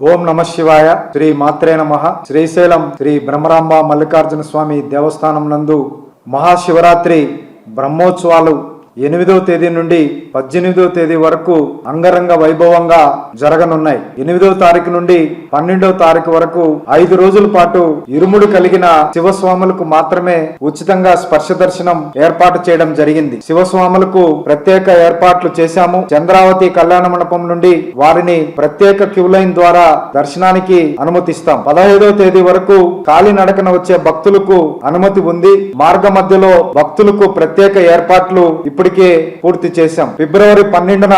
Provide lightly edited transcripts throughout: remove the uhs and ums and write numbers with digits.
ఓం నమ శివాయ. శ్రీ మాత్రే నమః. శ్రీశైలం శ్రీ బ్రహ్మరాంబ మల్లికార్జున స్వామి దేవస్థానం నందు మహాశివరాత్రి బ్రహ్మోత్సవాలు 8వ తేదీ నుండి 18వ తేదీ వరకు అంగరంగ వైభవంగా జరగనున్నాయి. 8వ తారీఖు నుండి 12వ తారీఖు వరకు 5 రోజుల పాటు ఇరుముడు కలిగిన శివస్వాములకు మాత్రమే ఉచితంగా స్పర్శ దర్శనం ఏర్పాటు చేయడం జరిగింది. శివస్వాములకు ప్రత్యేక ఏర్పాట్లు చేశాము. చంద్రావతి కళ్యాణ మండపం నుండి వారిని ప్రత్యేక క్యూ లైన్ ద్వారా దర్శనానికి అనుమతిస్తాం. 15వ తేదీ వరకు కాలినడకన వచ్చే భక్తులకు అనుమతి ఉంది. మార్గ మధ్యలో భక్తులకు ప్రత్యేక ఏర్పాట్లు ఇప్పటికే పూర్తి చేశాం. ఫిబ్రవరి 12న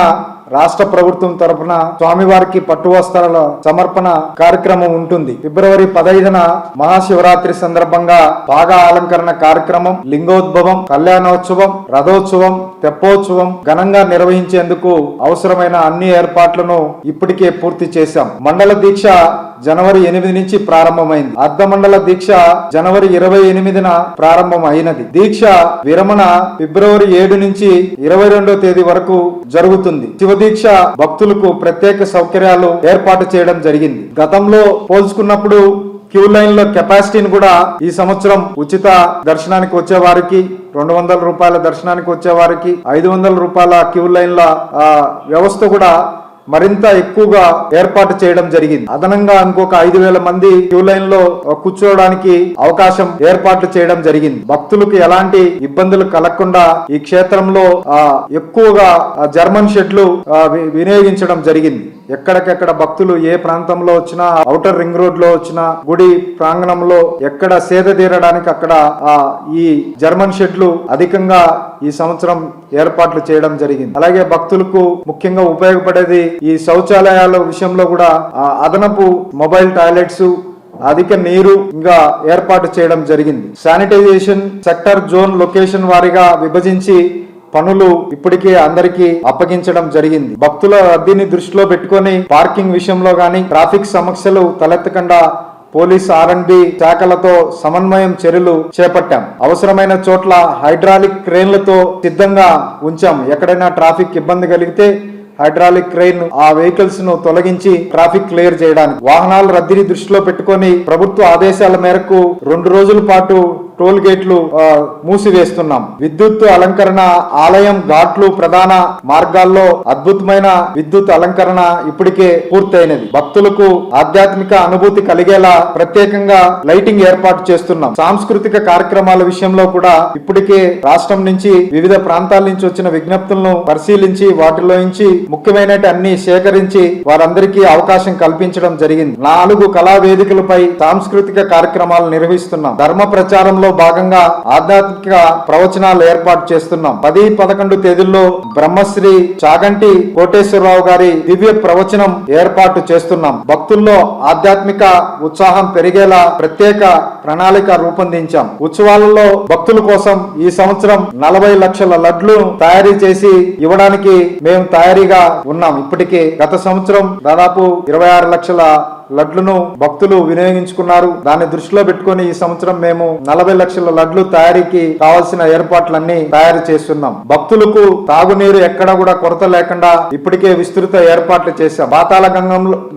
రాష్ట్ర ప్రభుత్వం తరఫున స్వామివారికి పట్టు వస్త్రాల సమర్పణ కార్యక్రమం ఉంటుంది. ఫిబ్రవరి 15న మహాశివరాత్రి సందర్భంగా బాగా అలంకరణ కార్యక్రమం, లింగోద్భవం, కళ్యాణోత్సవం, రథోత్సవం, తెప్పోత్సవం ఘనంగా నిర్వహించేందుకు అవసరమైన అన్ని ఏర్పాట్లను ఇప్పటికే పూర్తి చేశాం. మండల దీక్ష జనవరి 8 నుంచి ప్రారంభమైంది. అర్ధమండల దీక్ష జనవరి 28న ప్రారంభం అయినది. దీక్ష విరమణ ఫిబ్రవరి 7 నుంచి 22వ తేదీ వరకు జరుగుతుంది. శివ దీక్ష భక్తులకు ప్రత్యేక సౌకర్యాలు ఏర్పాటు చేయడం జరిగింది. గతంలో పోల్చుకున్నప్పుడు క్యూ లైన్ లో కెపాసిటీని కూడా ఈ సంవత్సరం ఉచిత దర్శనానికి వచ్చే వారికి, 200 రూపాయల దర్శనానికి వచ్చే వారికి 500 రూపాయల క్యూ లైన్ల వ్యవస్థ కూడా మరింత ఎక్కువగా ఏర్పాటు చేయడం జరిగింది. అదనంగా ఇంకొక 5,000 మంది క్యూ లైన్ లో కూర్చోవడానికి అవకాశం ఏర్పాట్లు చేయడం జరిగింది. భక్తులకు ఎలాంటి ఇబ్బందులు కలగకుండా ఈ క్షేత్రంలో ఎక్కువగా జర్మన్ షెడ్లు వినియోగించడం జరిగింది. ఎక్కడికెక్కడ భక్తులు ఏ ప్రాంతంలో వచ్చినా, ఔటర్ రింగ్ రోడ్ లో వచ్చినా, గుడి ప్రాంగణంలో ఎక్కడ సేద తీరడానికి అక్కడ ఈ జర్మన్ షెడ్లు అధికంగా ఈ సంవత్సరం ఏర్పాట్లు చేయడం జరిగింది. అలాగే భక్తులకు ముఖ్యంగా ఉపయోగపడేది ఈ శౌచాలయాల విషయంలో కూడా అదనపు మొబైల్ టాయిలెట్స్, అధిక నీరు ఇంకా ఏర్పాటు చేయడం జరిగింది. శానిటైజేషన్ సెక్టర్, జోన్, లొకేషన్ వారీగా విభజించి పనులు ఇప్పటికే అందరికీ అప్పగించడం జరిగింది. భక్తుల రద్దీని దృష్టిలో పెట్టుకొని పార్కింగ్ విషయంలో గాని, ట్రాఫిక్ సమస్యలు తలెత్తకుండా పోలీస్, R&B శాఖలతో సమన్వయం చర్యలు చేపట్టాం. అవసరమైన చోట్ల హైడ్రాలిక్ క్రేన్లతో సిద్ధంగా ఉంచాం. ఎక్కడైనా ట్రాఫిక్ ఇబ్బంది కలిగితే హైడ్రాలిక్ క్రెయిన్ ఆ వెహికల్స్ ను తొలగించి ట్రాఫిక్ క్లియర్ చేయడానికి. వాహనాల రద్దీని దృష్టిలో పెట్టుకొని ప్రభుత్వ ఆదేశాల మేరకు 2 రోజుల పాటు టోల్ గేట్లు మూసివేస్తున్నాం. విద్యుత్ అలంకరణ, ఆలయం ఘాట్లు, ప్రధాన మార్గాల్లో అద్భుతమైన విద్యుత్ అలంకరణ ఇప్పటికే పూర్తయినది. భక్తులకు ఆధ్యాత్మిక అనుభూతి కలిగేలా ప్రత్యేకంగా లైటింగ్ ఏర్పాటు చేస్తున్నాం. సాంస్కృతిక కార్యక్రమాల విషయంలో కూడా ఇప్పటికే రాష్ట్రం నుంచి వివిధ ప్రాంతాల నుంచి వచ్చిన విజ్ఞప్తులను పరిశీలించి వాటిలో నుంచి ముఖ్యమైన అన్ని సేకరించి వారందరికీ అవకాశం కల్పించడం జరిగింది. 4 కళా వేదికలపై సాంస్కృతిక కార్యక్రమాలు నిర్వహిస్తున్నాం. ధర్మ ప్రచారంలో భాగంగా ఆధ్యాత్మిక ప్రవచనాలు ఏర్పాటు చేస్తున్నాం. 10-11 తేదీల్లో బ్రహ్మశ్రీ చాగంటి కోటేశ్వరరావు గారి దివ్య ప్రవచనం ఏర్పాటు చేస్తున్నాం. భక్తుల్లో ఆధ్యాత్మిక ఉత్సాహం పెరిగేలా ప్రత్యేక ప్రణాళిక రూపొందించాం. ఉత్సవాలలో భక్తుల కోసం ఈ సంవత్సరం 40 లక్షల లడ్లు తయారీ చేసి ఇవ్వడానికి మేము తయారీగా ఉన్నాం. ఇప్పటికే గత సంవత్సరం దాదాపు 26 లక్షల లడ్లను భక్తులు వినియోగించుకున్నారు. దాన్ని దృష్టిలో పెట్టుకుని ఈ సంవత్సరం మేము 40 లక్షల లడ్లు తయారీకి కావాల్సిన ఏర్పాట్లన్నీ తయారు చేస్తున్నాం. భక్తులకు తాగునీరు ఎక్కడ కూడా కొరత లేకుండా ఇప్పటికే విస్తృత ఏర్పాట్లు చేశాం. పాతాళ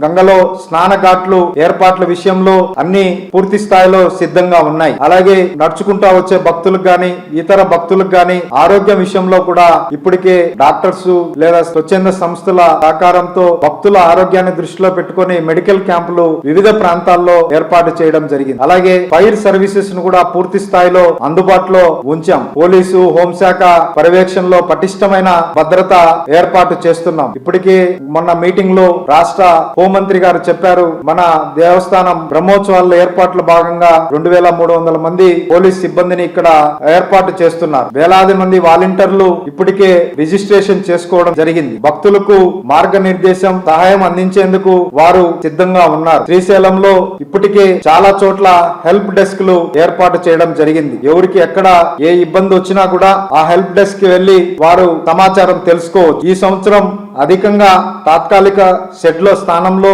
గంగలో స్నాన ఘాట్లు ఏర్పాట్ల విషయంలో అన్ని పూర్తి స్థాయిలో సిద్ధంగా ఉన్నాయి. అలాగే నడుచుకుంటా వచ్చే భక్తులకు గాని, ఇతర భక్తులకు గాని ఆరోగ్య విషయంలో కూడా ఇప్పటికే డాక్టర్స్ లేదా స్వచ్ఛంద సంస్థల సహకారంతో భక్తుల ఆరోగ్యాన్ని దృష్టిలో పెట్టుకుని మెడికల్ క్యాంపులు వివిధ ప్రాంతాల్లో ఏర్పాటు చేయడం జరిగింది. అలాగే ఫైర్ సర్వీసెస్ ను కూడా పూర్తి స్థాయిలో అందుబాటులో ఉంచాం. పోలీసు, హోంశాఖ పర్యవేక్షణలో పటిష్టమైన భద్రత ఏర్పాటు చేస్తున్నాం. ఇప్పటికే మొన్న మీటింగ్ లో రాష్ట్ర హోంమంత్రి గారు చెప్పారు, మన దేవస్థానం బ్రహ్మోత్సవాల ఏర్పాట్ల భాగంగా 2,300 మంది పోలీస్ సిబ్బందిని ఇక్కడ ఏర్పాటు చేస్తున్నారు. వేలాది మంది వాలంటీర్లు ఇప్పటికే రిజిస్ట్రేషన్ చేసుకోవడం జరిగింది. భక్తులకు మార్గనిర్దేశం, సహాయం అందించేందుకు వారు సిద్ధంగా ఉన్నారు. శ్రీశైలంలో ఇప్పటికే చాలా చోట్ల హెల్ప్ డెస్క్ లు ఏర్పాటు చేయడం జరిగింది. ఎవరికి ఎక్కడ ఏ ఇబ్బంది వచ్చినా కూడా ఆ హెల్ప్ డెస్క్ కి వెళ్లి వారు సమాచారం తెలుసుకోవచ్చు. ఈ సంవత్సరం అధికంగా తాత్కాలిక షెడ్ల స్థానంలో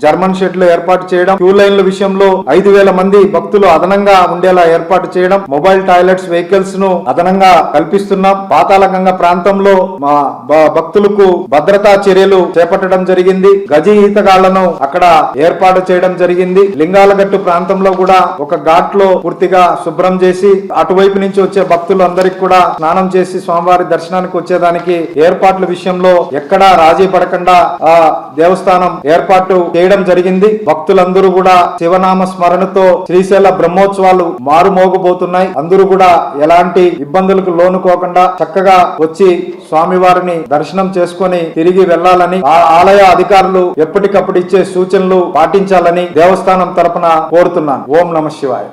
జర్మన్ షెడ్లు ఏర్పాటు చేయడం, క్యూ లైన్ల విషయంలో 5,000 మంది భక్తులు అదనంగా ఉండేలా ఏర్పాటు చేయడం, మొబైల్ టాయిలెట్స్ వెహికల్స్ ను అదనంగా కల్పిస్తున్నాం. పాతాళగంగ ప్రాంతంలో మా భక్తులకు భద్రతా చర్యలు చేపట్టడం జరిగింది. గజి ఈతగాళ్లను అక్కడ ఏర్పాటు చేయడం జరిగింది. లింగాలగట్టు ప్రాంతంలో కూడా ఒక ఘాట్ లో పూర్తిగా శుభ్రం చేసి అటువైపు నుంచి వచ్చే భక్తులు అందరికి కూడా స్నానం చేసి స్వామివారి దర్శనానికి వచ్చేదానికి ఏర్పాట్ల విషయంలో ఎక్కడా రాజీ పడకుండా ఆ దేవస్థానం ఏర్పాటు చేయడం జరిగింది. భక్తులందరూ కూడా శివనామ స్మరణతో శ్రీశైల బ్రహ్మోత్సవాలు మారుమోగబోతున్నాయి. అందరూ కూడా ఎలాంటి ఇబ్బందులకు లోనుకోకుండా చక్కగా వచ్చి స్వామివారిని దర్శనం చేసుకొని తిరిగి వెళ్లాలని, ఆ ఆలయ అధికారులు ఎప్పటికప్పుడు ఇచ్చే సూచనలు పాటించాలని దేవస్థానం తరపున కోరుతున్నాను. ఓం నమః శివాయ.